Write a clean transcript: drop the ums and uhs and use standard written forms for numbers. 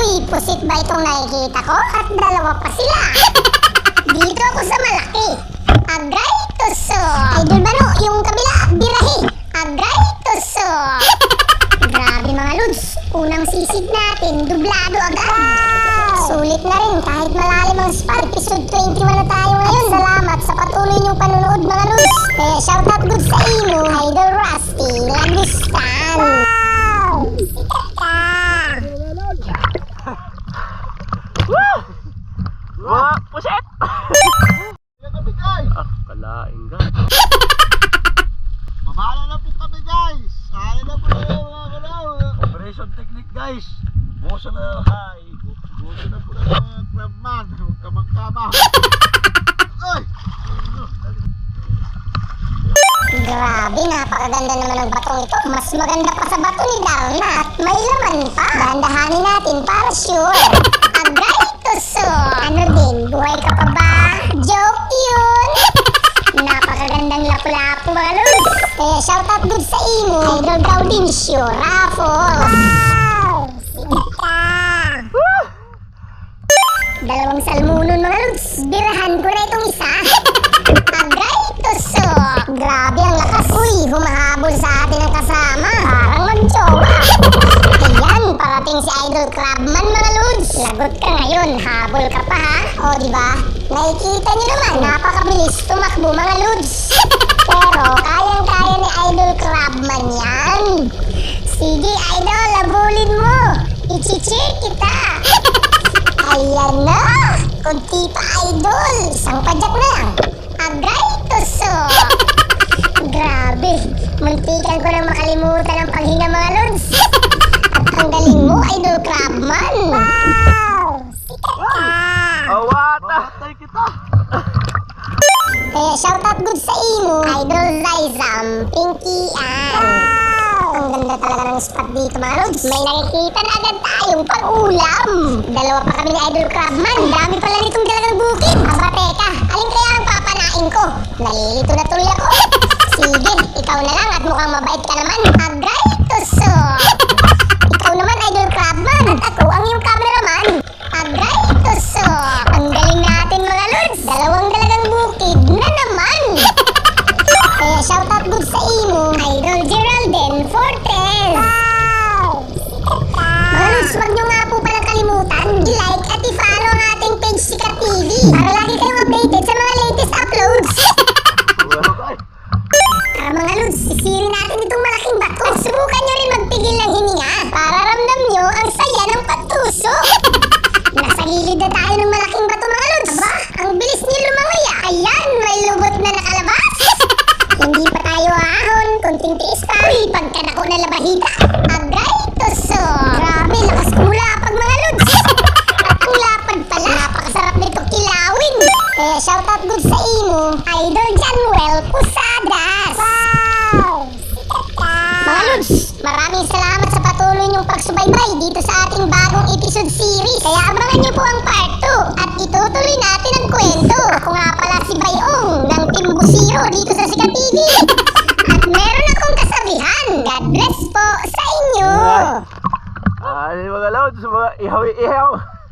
Uy, pusit ba itong nakikita ko? At dalawa pa sila. Dito ako sa malaki. Agay tuso. Idol ba no? Yung kabila, birahi. Agay tuso. Grabe mga lods. Unang sisid natin, dublado agad. Sulit na rin kahit malalim ang spot. Episode 21 na tayo ngayon. Salamat sa patuloy niyong panonood mga lods. Kaya shoutout good sa inyo, Idol Rusty Lagustan. Sikat ka. Wah, puset! Kalaing ka. Mamala na po kami guys. Ayaw na po yung mga kalaw. Operation technique guys. Boso na. Ay, buto na po na mga crabman. Huwag kamang-kama. Ay! Grabe, napakaganda naman ng batong ito. Mas maganda pa sa bato ni Darna. At may laman pa. Dandahanin natin para sure. Agay tuso. Ano din, buhay ka pa ba? Joke yun. Napakagandang lapu-lapu mga lods. Kaya shoutout good sa imo. Idol Gaudincio Raffles. Wow! Sikat ka. Dalawang salmunon mga lods. Birahan ko na itong isa. Agay tuso. Grabe ang lakas. Uy, humahabol sa atin ang kasama. Parang magjowa. Ayan, parating si Idol Crabman mga lods. Lagot ka ngayon, habol ka pa ha. O diba, nakikita nyo naman, napakabilis tumakbo mga lods. Pero kayang-kaya ni Idol Crabman yan. Sige Idol, labulin mo. I-cheer kita. Ayan na, kunti pa Idol. Isang padyak na lang. Agay tuso. Grabe, muntikan ko na makalimutan ang paghinga mga lods. At ang galing mo, Idol Crabman. Wow! Sikat ka. Awata! Patay kita. Kaya shoutout good sa imo, Idol Zaizam, Pinkian. Ang ganda talaga ng spot dito mga lods. May nakikita na agad tayong pag-ulam. Dalawa pa kami ni Idol Crabman. Dami pala nitong dalagang bukid. Aba teka, alin kaya ang papanain ko? Nalilito na tuloy ako. Sige, ikaw na lang at mukhang mabait ka naman. Agay tuso. Ikaw naman Idol Crabman at ako ang iyong cameraman. Agay tuso. Ang galing natin mga lods. Dalawang dalagang bukid na naman. Kaya shoutout good sa imo, Idol Geraldine Fortes. Wow! Sikat ka. Mga lods, huwag nyo nga po palang kalimutan i-like at i-follow ang ating page Sikat TV para lagi kayong updated sa mga latest uploads. Tara mga lods, sisirin natin itong malaking bato. At subukan nyo rin magpigil ng hininga para ramdam nyo ang saya ng patuso. Nasa gilid na tayo ng malaking bato mga lods. Aba, ang bilis niya lumangaya. Ayan, may lubot na nakalabas. Hindi pa tayo ahon, konting tiis pa. Uy, pagkanako na labahita. Agay tuso. Grabe, lakas kumulapag mga lods. At ang lapad pala, napakasarap nito kilawin. Kaya shoutout good sa imo, Idol Januel Pusadas. Wow! Sikat ka. Mga lods, maraming salamat sa patuloy niyong pagsubaybay dito sa ating bagong episode series. Kaya abangan niyo po ang part 2 at itutuloy natin ang kwento. Ako nga pala si Bayong ng Team Busiro dito sa Sikat TV. At meron akong kasabihan. God bless po sa inyo. Ay, mga lods, mga ihaw-ihaw.